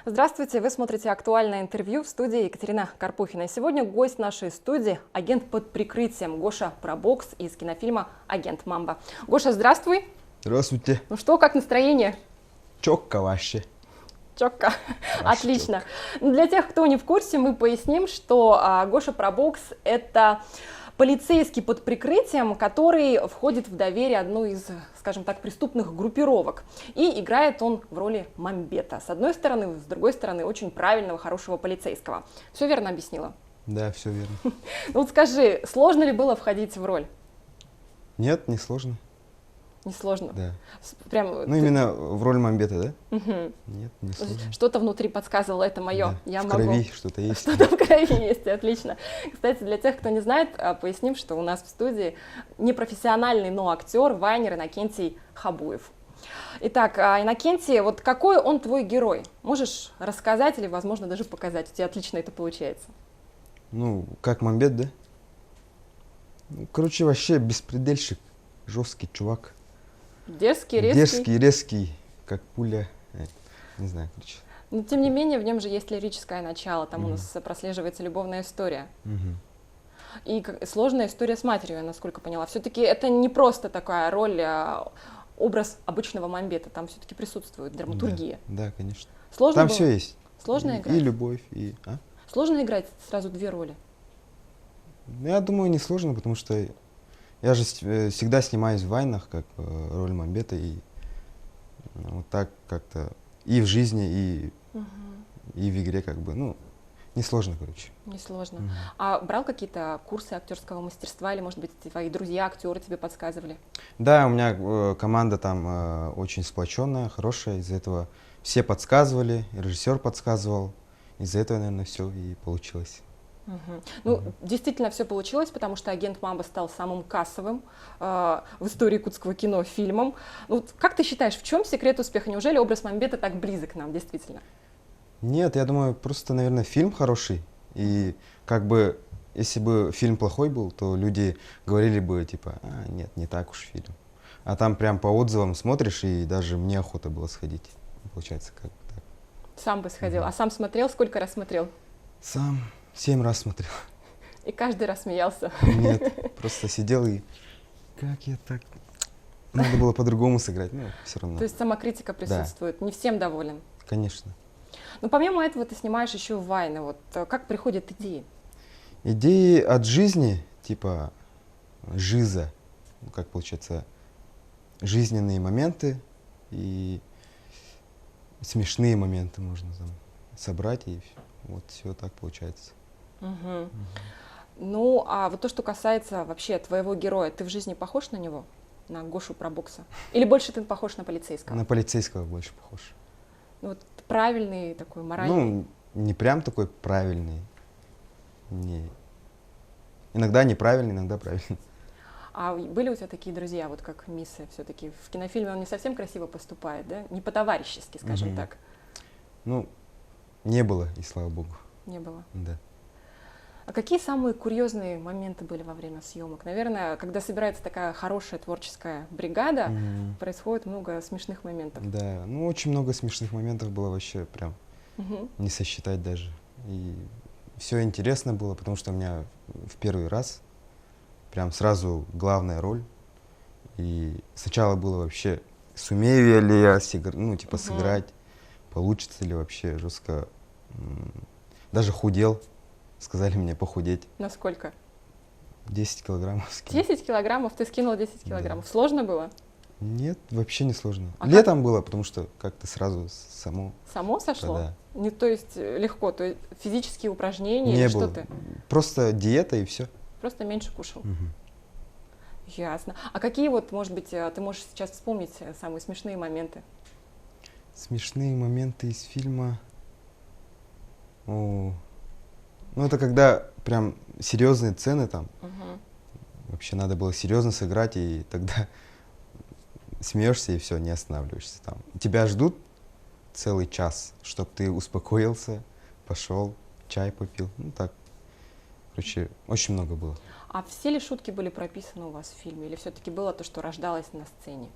Здравствуйте, вы смотрите «Актуальное интервью» в студии Екатерина Карпухина. И сегодня гость нашей студии – агент под прикрытием Гоша Пробокс из кинофильма «Агент Мамба». Гоша, здравствуй. Здравствуйте. Ну что, как настроение? Чокка вообще. Чокка. Вообще Отлично. Для тех, кто не в курсе, мы поясним, что Гоша Пробокс – это полицейский под прикрытием, который входит в доверие одной из, скажем так, преступных группировок. И играет он в роли мамбета. С одной стороны, с другой стороны, очень правильного, хорошего полицейского. Все верно объяснила? Да, все верно. Ну вот скажи, сложно ли было входить в роль? Нет, не сложно. Несложно? Да. Прям, Ну, именно в роль мамбета, да? Угу. Нет, не сложно. Что-то внутри подсказывало, это мое. Да. Я в могу. крови что-то есть. Что-то в крови есть, отлично. Кстати, для тех, кто не знает, поясним, что у нас в студии непрофессиональный, но актер, вайнер Иннокентий Хабуев. Итак, Иннокентий, вот какой он твой герой? Можешь рассказать или, возможно, даже показать? У тебя отлично это получается. Ну, как мамбет, да? Ну, короче, вообще беспредельщик. Жесткий чувак. Дерзкий, резкий. Дерзкий, резкий, как пуля. Не знаю, короче. Но, тем не менее, в нем же есть лирическое начало, там у нас прослеживается любовная история. И сложная история с матерью, я насколько поняла. Все-таки это не просто такая роль, образ обычного мамбета, там все-таки присутствует драматургия. Да, конечно. Сложно Там было? все есть. Сложно И играть? любовь, и... Сложно играть сразу две роли? Я думаю, не сложно, потому что я же всегда снимаюсь в вайнах, как роль мамбета, и вот так как-то и в жизни, и в игре, как бы, ну, несложно, короче. Несложно. А брал какие-то курсы актерского мастерства, или, может быть, твои друзья, актеры тебе подсказывали? Да, у меня команда там очень сплоченная, хорошая, из-за этого все подсказывали, режиссер подсказывал, из-за этого, наверное, все и получилось. Ну, действительно все получилось, потому что «Агент Мамба» стал самым кассовым в истории якутского кино фильмом. Ну, как ты считаешь, в чем секрет успеха? Неужели образ мамбета так близок нам, действительно? Нет, я думаю, просто, наверное, фильм хороший. И как бы, если бы фильм плохой был, то люди говорили бы, типа, нет, не так уж фильм. А там прям по отзывам смотришь, и даже мне охота было сходить. Получается, как бы так. Сам бы сходил. А сам смотрел? Сколько раз смотрел? Сам 7 раз смотрел. И каждый раз смеялся? Нет, просто сидел и... Как я так... Надо было по-другому сыграть, но все равно. То есть самокритика присутствует, не всем доволен? Конечно. Но помимо этого ты снимаешь еще вайны. Вот как приходят идеи? Идеи от жизни, типа жиза, ну, как получается, жизненные моменты и смешные моменты можно там собрать, и вот все так получается. Ну, а вот то, что касается вообще твоего героя, ты в жизни похож на него, на Гошу Пробокса? Или больше ты похож на полицейского? На полицейского больше похож. Ну, вот правильный такой, моральный? Ну, не прям такой правильный. Не. Иногда неправильный, иногда правильный. А были у тебя такие друзья, вот как Миссы, все-таки в кинофильме он не совсем красиво поступает, да? Не по-товарищески, скажем так. Ну, не было, и слава богу. Не было. Да. А какие самые курьезные моменты были во время съемок? Наверное, когда собирается такая хорошая творческая бригада, происходит много смешных моментов. Да, ну очень много смешных моментов было вообще, прям не сосчитать даже. И все интересно было, потому что у меня в первый раз прям сразу главная роль. И сначала было вообще, сумею ли я сыграть, получится ли вообще жестко. Даже худел. Сказали мне похудеть. Насколько? 10 килограммов скинул. 10 килограммов? Ты скинул 10 килограммов. Да. Сложно было? Нет, вообще не сложно. Летом было, потому что как-то сразу само. Само сошло? Да. Не, то есть легко, то есть физические упражнения не или было. Что ты? Просто диета и все. Просто меньше кушал? Ясно. А какие вот, может быть, ты можешь сейчас вспомнить самые смешные моменты? Смешные моменты из фильма? Ну, это когда прям серьезные сцены там. Вообще надо было серьезно сыграть, и тогда смеешься и все, не останавливаешься там. Тебя ждут целый час, чтобы ты успокоился, пошел, чай попил. Ну так. Короче, очень много было. А все ли шутки были прописаны у вас в фильме? Или все-таки было то, что рождалось на сцене?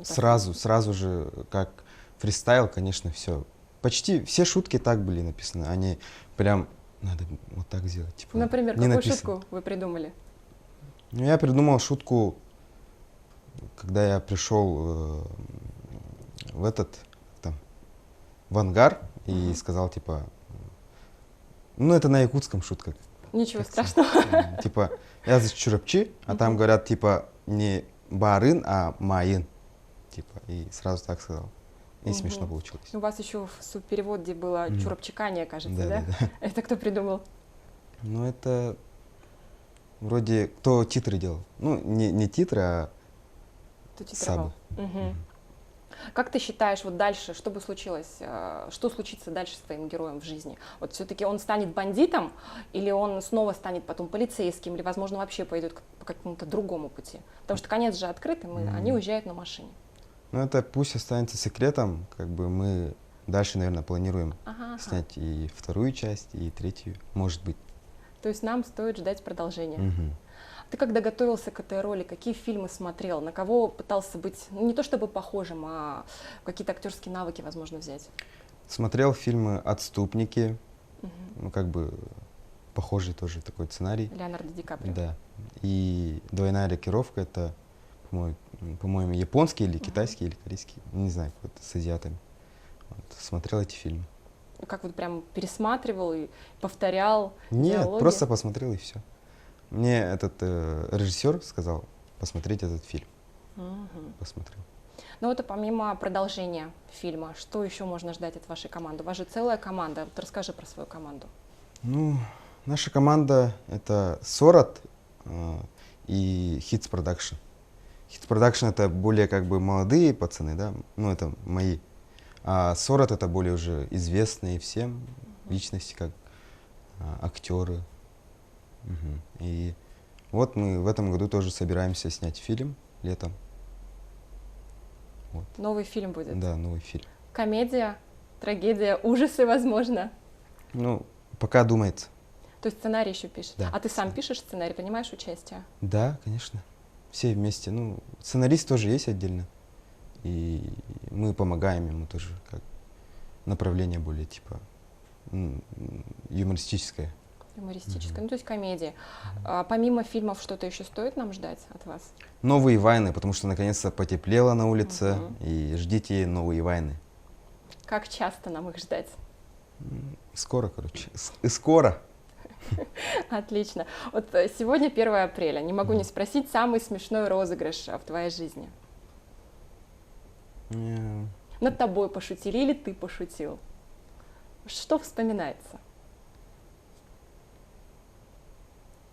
Сразу же, как фристайл, конечно, все почти все шутки так были написаны. Они прям надо вот так сделать. Типа, Например, не какую написано. шутку вы придумали? Ну, я придумал шутку, когда я пришел в этот, там, в ангар и сказал, типа, ну, это на якутском шутка. Ничего Как страшного. Типа, я за чурапчи, а там говорят, типа, не барын, а маин. Типа, и сразу так сказал. И смешно получилось. У вас еще в переводе было чурапчикание, кажется, да? Да. Это кто придумал? Ну, это вроде кто титры делал. Ну, не титры, а Кто титровал? сабы. Мгм. Как ты считаешь, вот дальше, что бы случилось, что случится дальше с твоим героем в жизни? Вот все-таки он станет бандитом, или он снова станет потом полицейским, или, возможно, вообще пойдет по какому-то другому пути? Потому что конец же открытый, они уезжают на машине. Ну, это пусть останется секретом. Как бы мы дальше, наверное, планируем Ага. снять и вторую часть, и третью, может быть. То есть нам стоит ждать продолжения. Мгм. Ты когда готовился к этой роли, какие фильмы смотрел, на кого пытался быть, ну, не то чтобы похожим, а какие-то актерские навыки, возможно, взять? Смотрел фильмы «Отступники», ну, как бы похожий тоже такой сценарий. Леонардо Ди Каприо. Да. И «Двойная рокировка» — это, по-моему, японский или китайский, или корейский, не знаю, какой-то с азиатами. Вот, смотрел эти фильмы. Как вот прям пересматривал и повторял Нет, диалоги? просто посмотрел и все. Мне этот режиссер сказал посмотреть этот фильм. Мгм. Посмотрел. Ну вот, помимо продолжения фильма, что еще можно ждать от вашей команды? У вас же целая команда. Вот расскажи про свою команду. Ну, наша команда — это Сорат и Hits Production. Hits Production — это более как бы молодые пацаны, да, ну это мои. А Сорат — это более уже известные всем личности, как актеры. Мгм. И вот мы в этом году тоже собираемся снять фильм летом. Вот. Новый фильм будет. Да, новый фильм. Комедия, трагедия, ужасы, возможно. Ну, пока думается. То есть сценарий еще пишешь. Да. А ты сам пишешь сценарий, принимаешь участие? Да, конечно. Все вместе. Ну, сценарист тоже есть отдельно. И мы помогаем ему тоже, как направление более типа юмористическое. Юмористическое, ну то есть комедия. А помимо фильмов, что-то еще стоит нам ждать от вас? Новые войны, потому что наконец-то потеплело на улице, и ждите новые войны. Как часто нам их ждать? Скоро, короче. И скоро. Отлично. Вот сегодня 1 апреля. Не могу не спросить, самый смешной розыгрыш в твоей жизни. Над тобой пошутили или ты пошутил? Что вспоминается?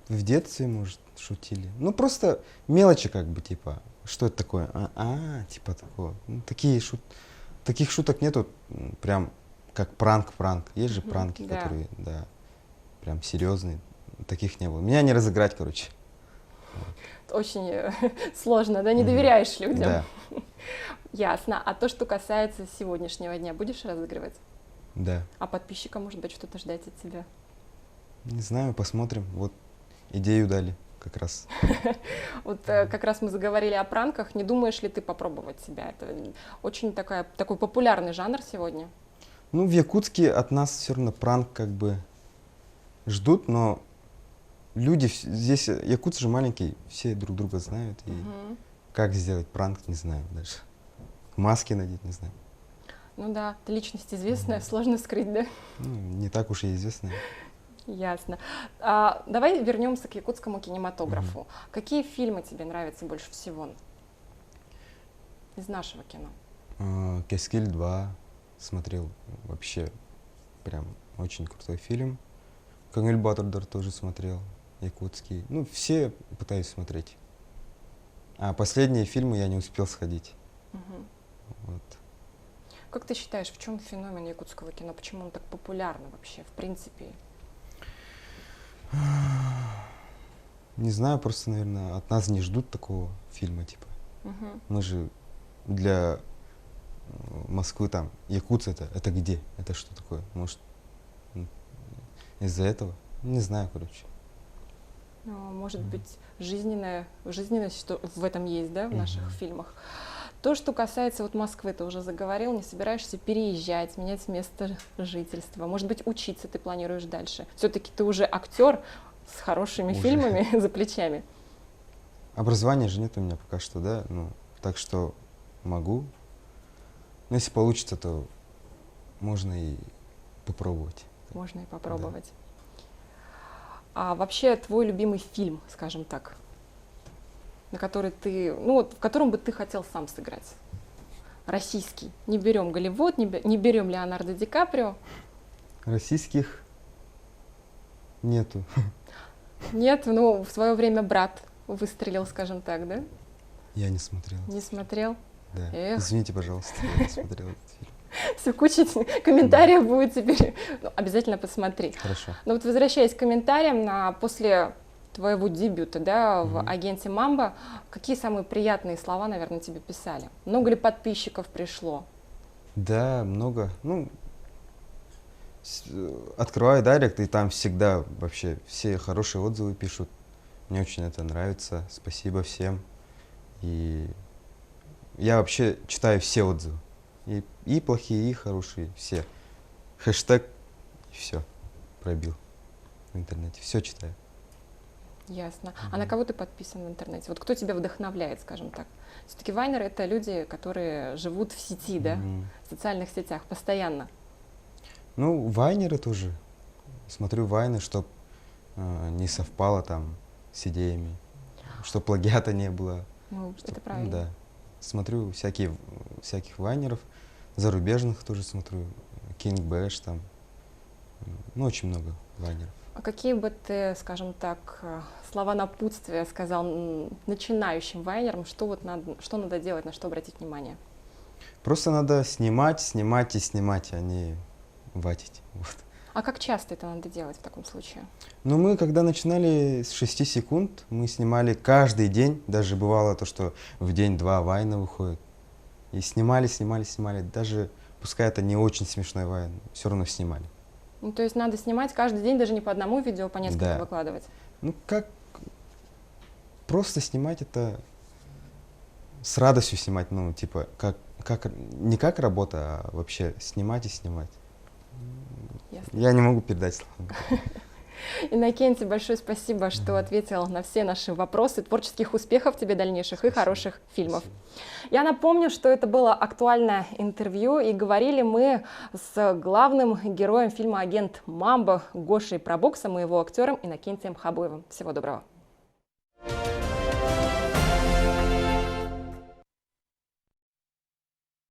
В детстве, может, шутили. Ну, просто мелочи как бы, типа, что это такое? Типа такого. Ну, таких шуток нету, прям как пранк. Есть же пранки, да. которые, да, прям серьезные. Таких не было. Меня не разыграть, короче. Очень сложно, да? Не доверяешь людям? Да. Ясно. А то, что касается сегодняшнего дня, будешь разыгрывать? Да. А подписчикам, может быть, что-то ждать от тебя? Не знаю, посмотрим. Вот идею дали как раз. Вот как раз мы заговорили о пранках. Не думаешь ли ты попробовать себя? Это очень такой популярный жанр сегодня. Ну, в Якутске от нас все равно пранк как бы ждут, но люди здесь, якутцы же маленькие, все друг друга знают. И как сделать пранк, не знаю даже. Маски надеть, не знаю. Ну да, ты личность известная, сложно скрыть, да? Ну, не так уж и известная. Ясно. Давай вернемся к якутскому кинематографу. Какие фильмы тебе нравятся больше всего из нашего кино? Кескиль 2 смотрел, вообще прям очень крутой фильм. Көңіл батырдар тоже смотрел, якутский. Ну, все пытаюсь смотреть. А последние фильмы я не успел сходить. Вот. Как ты считаешь, в чем феномен якутского кино? Почему он так популярный вообще, в принципе? Не знаю, просто, наверное, от нас не ждут такого фильма, типа. Мы же для Москвы там, якутцы это где? Это что такое? Может, из-за этого? Не знаю, короче. Может быть, жизненность что в этом есть, да, в наших фильмах. То, что касается вот Москвы, ты уже заговорил, не собираешься переезжать, менять место жительства, может быть, учиться ты планируешь дальше. Все-таки ты уже актер с хорошими Уже. фильмами за плечами. Образования же нет у меня пока что, да, ну, так что могу. Но если получится, то можно и попробовать. Можно и попробовать. А вообще твой любимый фильм, скажем так, на который ты, ну вот, в котором бы ты хотел сам сыграть? Российский. Не берем Голливуд, не берем Леонардо Ди Каприо. Российских нету. Нет, ну в свое время брат выстрелил, скажем так, да? Я не смотрел. Не смотрел? Да. Эх. Извините, пожалуйста, я не смотрел этот фильм. Все, куча комментариев будет теперь. Ну, обязательно посмотри. Хорошо. Но вот возвращаясь к комментариям, после твоего дебюта, да, в «Агенте Мамба», какие самые приятные слова, наверное, тебе писали? Много ли подписчиков пришло? Да, много. Ну, открываю директ, и там всегда вообще все хорошие отзывы пишут. Мне очень это нравится. Спасибо всем. И я вообще читаю все отзывы. И плохие, и хорошие, все. Хэштег, и все. Пробил в интернете. Все читаю. Ясно. А на кого ты подписан в интернете? Вот кто тебя вдохновляет, скажем так? Все-таки вайнеры — это люди, которые живут в сети, да, в социальных сетях постоянно. Ну, вайнеры тоже. Смотрю вайны, чтоб не совпало там с идеями, чтоб плагиата не было. Ну, Чтоб, это правильно. Да. Смотрю всяких вайнеров, зарубежных тоже смотрю, King Bash там, ну, очень много вайнеров. А какие бы ты, скажем так, слова напутствия сказал начинающим вайнерам, что надо делать, на что обратить внимание? Просто надо снимать, снимать и снимать, а не ватить. Вот. А как часто это надо делать в таком случае? Ну, мы, когда начинали с 6 секунд, мы снимали каждый день, даже бывало то, что в день 2 вайна выходит. И снимали, даже пускай это не очень смешной вайн, все равно снимали. Ну, то есть надо снимать каждый день, даже не по одному видео, по несколько Да. выкладывать. Ну, как просто снимать это с радостью снимать, ну, типа, не как работа, а вообще снимать и снимать. Ясно. Я не могу передать словами. Иннокентий, большое спасибо, что ответил на все наши вопросы. Творческих успехов тебе дальнейших и хороших фильмов. Спасибо. Я напомню, что это было актуальное интервью, и говорили мы с главным героем фильма «Агент Мамба» Гошей Пробоксом и его актером Иннокентием Хабуевым. Всего доброго.